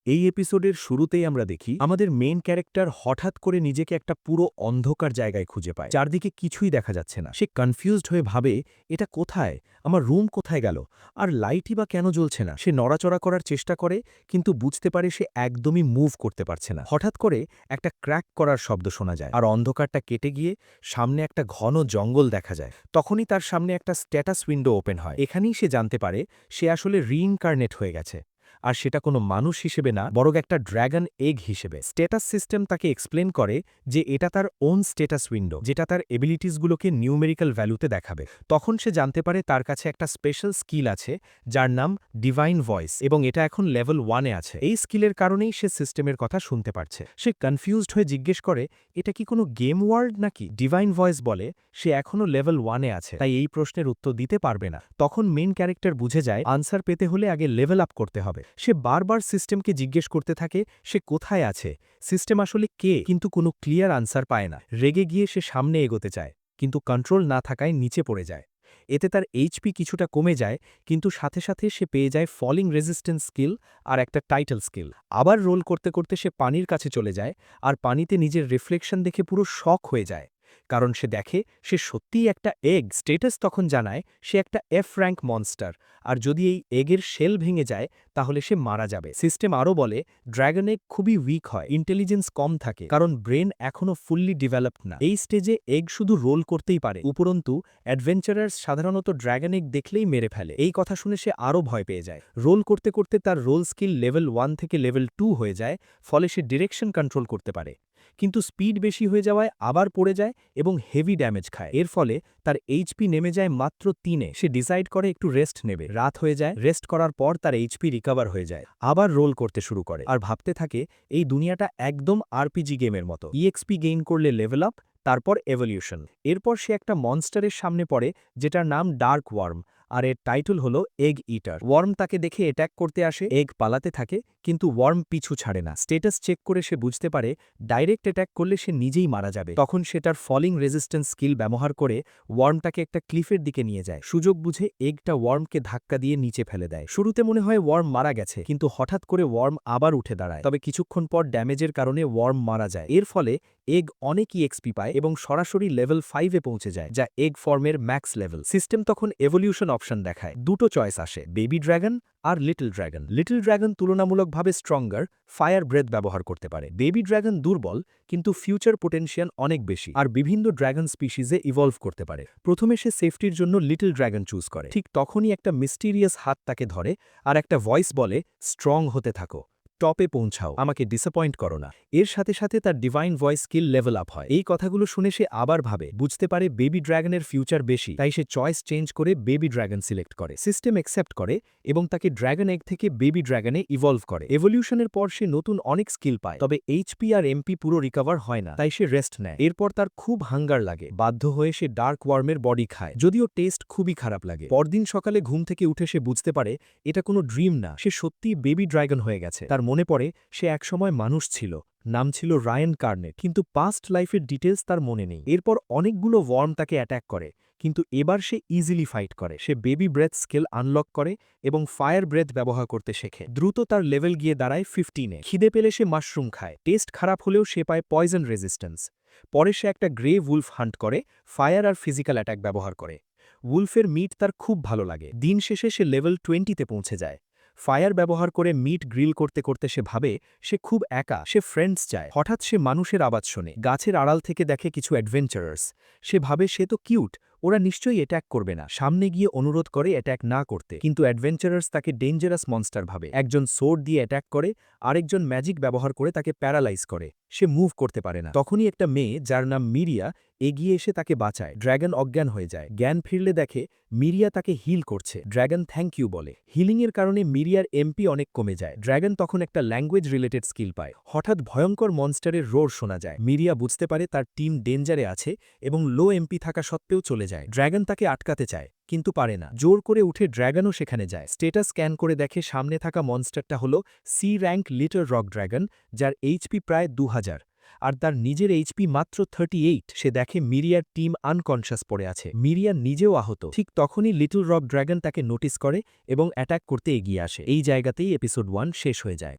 এই এপিসোডের শুরুতেই আমরা দেখি আমাদের মেইন ক্যারেক্টার হঠাৎ করে নিজেকে একটা পুরো অন্ধকার জায়গায় খুঁজে পায়। চারদিকে কিছুই দেখা যাচ্ছে না। সে কনফিউজড হয়ে ভাবে, এটা কোথায়? আমার রুম কোথায় গেল? আর লাইটই বা কেন জ্বলছে না? সে নড়াচড়া করার চেষ্টা করে, কিন্তু বুঝতে পারে সে একদমই মুভ করতে পারছে না। হঠাৎ করে একটা ক্র্যাক করার শব্দ শোনা যায়, আর অন্ধকারটা কেটে গিয়ে সামনে একটা ঘন জঙ্গল দেখা যায়। তখনই তার সামনে একটা স্ট্যাটাস উইন্ডো ওপেন হয়। এখানেই সে জানতে পারে সে আসলে রিইনকার্নেট হয়ে গেছে। আর সেটা কোনো মানুষ হিসেবে না, বরং একটা ড্র্যাগন এগ হিসেবে। স্ট্যাটাস সিস্টেম তাকে এক্সপ্লেন করে যে এটা তার ওন স্ট্যাটাস উইন্ডো, যেটা তার এবিলিটিসগুলোকে নিউমেরিক্যাল ভ্যালুতে দেখাবে। তখন সে জানতে পারে তার কাছে একটা স্পেশাল স্কিল আছে, যার নাম ডিভাইন ভয়েস, এবং এটা এখন লেভেল 1-এ আছে। এই স্কিলের কারণেই সে সিস্টেমের কথা শুনতে পারছে। সে কনফিউজড হয়ে জিজ্ঞেস করে, এটা কি কোনো গেম ওয়ার্ল্ড নাকি? ডিভাইন ভয়েস বলে সে এখনও লেভেল 1-এ আছে, তাই এই প্রশ্নের উত্তর দিতে পারবে না। তখন মেইন ক্যারেক্টার বুঝে যায় আনসার পেতে হলে আগে লেভেল আপ করতে হবে। সে বারবার সিস্টেমকে জিজ্ঞেস করতে থাকে সে কোথায় আছে, সিস্টেম আসলে কে, কিন্তু কোনো ক্লিয়ার আনসার পায় না। রেগে গিয়ে সে সামনে এগোতে চায়, কিন্তু কন্ট্রোল না থাকায় নিচে পড়ে যায়। এতে তার এইচপি কিছুটা কমে যায়, কিন্তু সাথে সাথে সে পেয়ে যায় ফলিং রেজিস্ট্যান্স স্কিল আর একটা টাইটেল স্কিল। আবার রোল করতে করতে সে পানির কাছে চলে যায়, আর পানিতে নিজের রিফ্লেকশন দেখে পুরো শক হয়ে যায়, কারণ সে দেখে সে সত্যিই একটা এগ। স্টেটাস তখন জানায় সে একটা এফ র্যাঙ্ক মনস্টার, আর যদি এই এগের শেল ভেঙে যায় তাহলে সে মারা যাবে। সিস্টেম আরও বলে ড্র্যাগন এগ খুবই উইক হয়, ইন্টেলিজেন্স কম থাকে, কারণ ব্রেন এখনও ফুললি ডেভেলপড না। এই স্টেজে এগ শুধু রোল করতেই পারে, উপরন্তু অ্যাডভেঞ্চারার্স সাধারণত ড্র্যাগন এগ দেখলেই মেরে ফেলে। এই কথা শুনে সে আরও ভয় পেয়ে যায়। রোল করতে করতে তার রোল স্কিল লেভেল 1 থেকে লেভেল 2 হয়ে যায়, ফলে সে ডিরেকশন কন্ট্রোল করতে পারে। কিন্তু স্পিড বেশি হয়ে যাওয়ায় আবার পড়ে যায় এবং হেভি ড্যামেজ খায়। এর ফলে তার এইচপি নেমে যায় মাত্র 3-এ। সে ডিসাইড করে একটু রেস্ট নেবে। রাত হয়ে যায়, রেস্ট করার পর তার এইচপি রিকভার হয়ে যায়। আবার রোল করতে শুরু করে, আর ভাবতে থাকে এই দুনিয়াটা একদম আরপিজি গেমের মতো। ইএক্সপি গেইন করলে লেভেল আপ, তারপর এভলিউশন। এরপর সে একটা মনস্টারের সামনে পড়ে, যেটার নাম ডার্ক ওয়ার্ম, আর এর টাইটল হলো এগ ইটার। ওয়ার্ম তাকে দেখে অ্যাট্যাক করতে আসে, এগ পালাতে থাকে, কিন্তু ওয়ার্ম পিছু ছাড়ে না। স্টেটাস চেক করে সে বুঝতে পারে ডাইরেক্ট অ্যাট্যাক করলে সে নিজেই মারা যাবে। তখন সে তার ফলিং রেজিস্ট্যান্স স্কিল ব্যবহার করে ওয়ার্মটাকে একটা ক্লিফের দিকে নিয়ে যায়। সুযোগ বুঝে এগটা ওয়ার্মকে ধাক্কা দিয়ে নিচে ফেলে দেয়। শুরুতে মনে হয় ওয়ার্ম মারা গেছে, কিন্তু হঠাৎ করে ওয়ার্ম আবার উঠে দাঁড়ায়। তবে কিছুক্ষণ পর ড্যামেজের কারণে ওয়ার্ম মারা যায়। এর ফলে এগ অনেক ইএক্সপি পায় এবং সরাসরি লেভেল 5-এ পৌঁছে যায়, যা এগ ফর্মের ম্যাক্স লেভেল। সিস্টেম তখন এভলিউশন অপশন দেখায়। দুটো চয়েস আসে, বেবি ড্র্যাগন আর লিটল ড্র্যাগন। লিটল ড্র্যাগন তুলনামূলকভাবে স্ট্রঙ্গার, ফায়ার ব্রেথ ব্যবহার করতে পারে। বেবি ড্র্যাগন দুর্বল, কিন্তু ফিউচার পোটেনশিয়াল অনেক বেশি, আর বিভিন্ন ড্র্যাগন স্পিসিজে ইভলভ করতে পারে। প্রথমে সে সেফটির জন্য লিটল ড্র্যাগন চুজ করে। ঠিক তখনই একটা মিস্টিরিয়াস হাত তাকে ধরে, আর একটা ভয়েস বলে স্ট্রং হতে থাকো, টপে পৌঁছাও, আমাকে ডিসঅ্যাপয়েন্ট করো না। এর সাথে সাথে তার divine voice skill level up হয়। এই কথাগুলো শুনে সে আবার ভাবে, বুঝতে পারে বেবি ড্র্যাগনের ফিউচার বেশি, তাই সে চয়েস চেঞ্জ করে বেবি ড্র্যাগন সিলেক্ট করে। সিস্টেম অ্যাকসেপ্ট করে এবং তাকে ড্র্যাগন এগ থেকে বেবি ড্র্যাগনে ইভলভ করে। এভলিউশনের পর সে নতুন অনেক স্কিল পায়, তবে এইচপি আর এমপি পুরো রিকভার হয় না, তাই সে রেস্ট নেয়। এরপর তার খুব হাঙ্গার লাগে, বাধ্য হয়ে সে ডার্ক ওয়ার্মের বডি খায়, যদিও টেস্ট খুবই খারাপ লাগে। পরদিন সকালে ঘুম থেকে উঠে সে বুঝতে পারে এটা কোনো ড্রিম না, সে সত্যিই বেবি ড্র্যাগন হয়ে গেছে। তার মনে পড়ে সে একসময় মানুষ ছিল, নাম ছিল রায়ান কার্নেট, কিন্তু পাস্ট লাইফের ডিটেলস তার মনে নেই। এরপর অনেকগুলো ওয়ার্ম তাকে অ্যাট্যাক করে, কিন্তু এবার সে ইজিলি ফাইট করে। সে বেবি ব্রেথ স্কিল আনলক করে এবং ফায়ার ব্রেথ ব্যবহার করতে শেখে। দ্রুত তার লেভেল গিয়ে দাঁড়ায় 15-এ। খিদে পেলে সে মাশরুম খায়, টেস্ট খারাপ হলেও সে পায় পয়জন রেজিস্ট্যান্স। পরে সে একটা গ্রে উলফ হান্ট করে, ফায়ার আর ফিজিক্যাল অ্যাটাক ব্যবহার করে। উলফের মিট তার খুব ভালো লাগে। দিন শেষে সে লেভেল 20-তে পৌঁছে যায়। ফায়ার ব্যবহার করে মিট গ্রিল করতে করতে সে ভাবে সে খুব একা, সে ফ্রেন্ডস চায়। হঠাৎ সে মানুষের আওয়াজ শোনে, গাছের আড়াল থেকে দেখে কিছু অ্যাডভেঞ্চারার্স। সে ভাবে সে তো কিউট, ওরা নিশ্চয়ই অ্যাট্যাক করবে না। সামনে গিয়ে অনুরোধ করে অ্যাট্যাক না করতে, কিন্তু অ্যাডভেঞ্চারার্স তাকে ডেঞ্জারাস মনস্টার ভাবে। একজন সোর্ড দিয়ে অ্যাট্যাক করে, আরেকজন ম্যাজিক ব্যবহার করে তাকে প্যারালাইজ করে। সে মুভ করতে পারে না। তখনই একটা মেয়ে, যার নাম মিরিয়া, এগিয়ে এসে তাকে বাঁচায়। ড্র্যাগন অজ্ঞান হয়ে যায়। জ্ঞান ফিরলে দেখে মিরিয়া তাকে হিল করছে। ড্র্যাগন থ্যাংক ইউ বলে। হিলিংয়ের কারণে মিরিয়ার এমপি অনেক কমে যায়। ড্র্যাগন তখন একটা ল্যাঙ্গুয়েজ রিলেটেড স্কিল পায়। হঠাৎ ভয়ঙ্কর মনস্টারের রোর শোনা যায়। মিরিয়া বুঝতে পারে তার টিম ডেঞ্জারে আছে এবং লো এমপি থাকা সত্ত্বেও চলে যায়। ড্র্যাগন তাকে আটকাতে চায়, কিন্তু পারে না। জোর করে উঠে ড্র্যাগনও সেখানে যায়। স্টেটাস স্ক্যান করে দেখে সামনে থাকা মনস্টারটা হলো C rank little rock dragon, যার এইচপি প্রায় 2000, আর তার নিজের এইচপি মাত্র 38। সে দেখে মিরিয়ার টিম আনকনশাস পড়ে আছে। মিরিয়া নিজেও আহত। ঠিক তখনই লিটল রক ড্র্যাগন তাকে নোটিস করে এবং অ্যাটাক করতে এগিয়ে আসে। এই জায়গাতেই এপিসোড 1 শেষ হয়ে যায়।